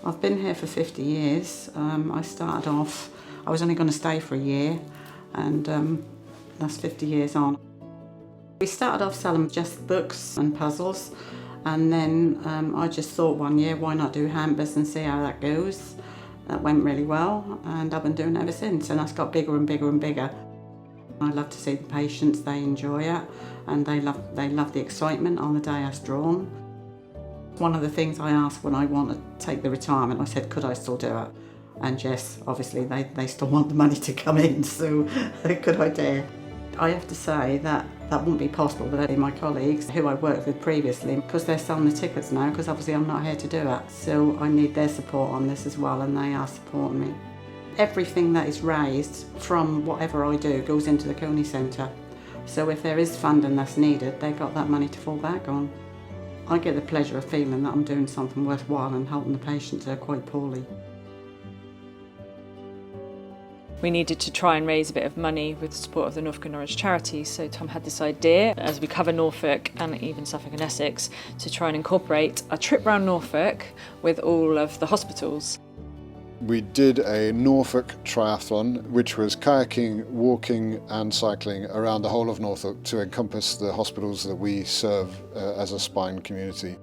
I've been here for 50 years. I started off, I was only going to stay for a year, and that's 50 years on. We started off selling just books and puzzles, and then I just thought one year, why not do hampers and see how that goes? That went really well, and I've been doing it ever since, and that's got bigger and bigger and bigger. I love to see the patients, they enjoy it, and they love the excitement on the day it's drawn. One of the things I asked when I wanted to take the retirement, I said, could I still do it? And yes, obviously they still want the money to come in, so could I dare? I have to say that wouldn't be possible with any of my colleagues who I worked with previously, because they're selling the tickets now, because obviously I'm not here to do it. So I need their support on this as well, and they are supporting me. Everything that is raised from whatever I do goes into the Coney Centre. So if there is funding that's needed, they've got that money to fall back on. I get the pleasure of feeling that I'm doing something worthwhile and helping the patients who are quite poorly. We needed to try and raise a bit of money with the support of the Norfolk and Norwich charities, so Tom had this idea, as we cover Norfolk and even Suffolk and Essex, to try and incorporate a trip round Norfolk with all of the hospitals. We did a Norfolk triathlon, which was kayaking, walking and cycling around the whole of Norfolk to encompass the hospitals that we serve as a spine community.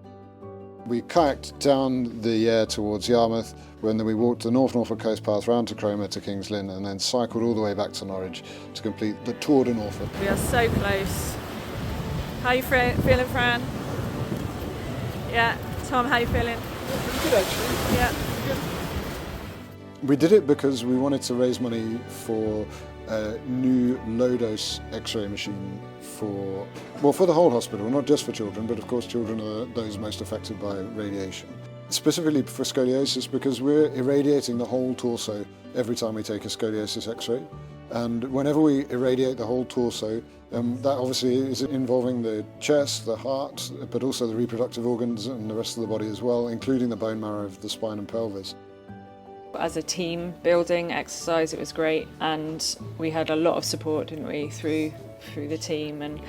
We kayaked down the Yare towards Yarmouth, and then we walked the North Norfolk Coast Path round to Cromer to Kings Lynn, and then cycled all the way back to Norwich to complete the Tour de Norfolk. We are so close. How are you feeling, Fran? Yeah. Tom, how are you feeling? Good actually. Yeah. We did it because we wanted to raise money for a new low-dose X-ray machine for the whole hospital, not just for children, but of course children are those most affected by radiation. Specifically for scoliosis, because we're irradiating the whole torso every time we take a scoliosis X-ray. And whenever we irradiate the whole torso, that obviously is involving the chest, the heart, but also the reproductive organs and the rest of the body as well, including the bone marrow of the spine and pelvis. As a team building exercise, it was great, and we had a lot of support, didn't we, through the team, and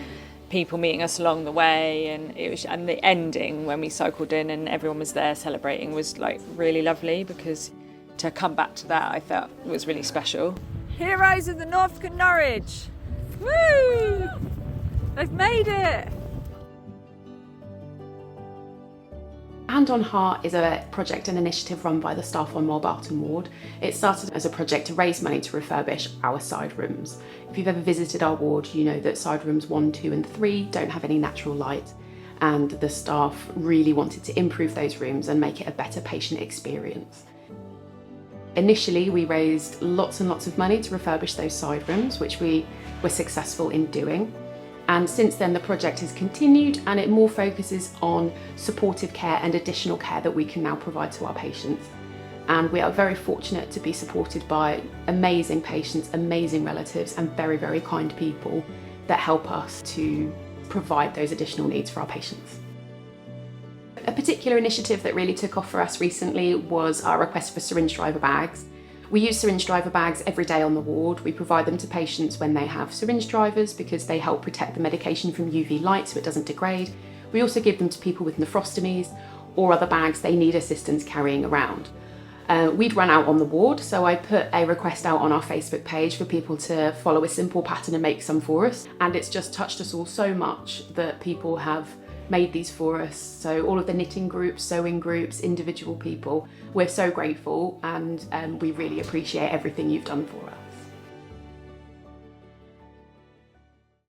people meeting us along the way, and the ending when we cycled in and everyone was there celebrating was like really lovely, because to come back to that I felt was really special. Heroes of the Norfolk and Norwich! Woo! They've made it! Hand on Heart is a project and initiative run by the staff on Morebarton Ward. It started as a project to raise money to refurbish our side rooms. If you've ever visited our ward, you know that side rooms 1, 2 and 3 don't have any natural light, and the staff really wanted to improve those rooms and make it a better patient experience. Initially, we raised lots and lots of money to refurbish those side rooms, which we were successful in doing. And since then the project has continued, and it more focuses on supportive care and additional care that we can now provide to our patients. And we are very fortunate to be supported by amazing patients, amazing relatives and very, very kind people that help us to provide those additional needs for our patients. A particular initiative that really took off for us recently was our request for syringe driver bags. We use syringe driver bags every day on the ward. We provide them to patients when they have syringe drivers because they help protect the medication from UV light so it doesn't degrade. We also give them to people with nephrostomies or other bags they need assistance carrying around. We'd run out on the ward, so I put a request out on our Facebook page for people to follow a simple pattern and make some for us. And it's just touched us all so much that people have made these for us. So all of the knitting groups, sewing groups, individual people, we're so grateful, and we really appreciate everything you've done for us.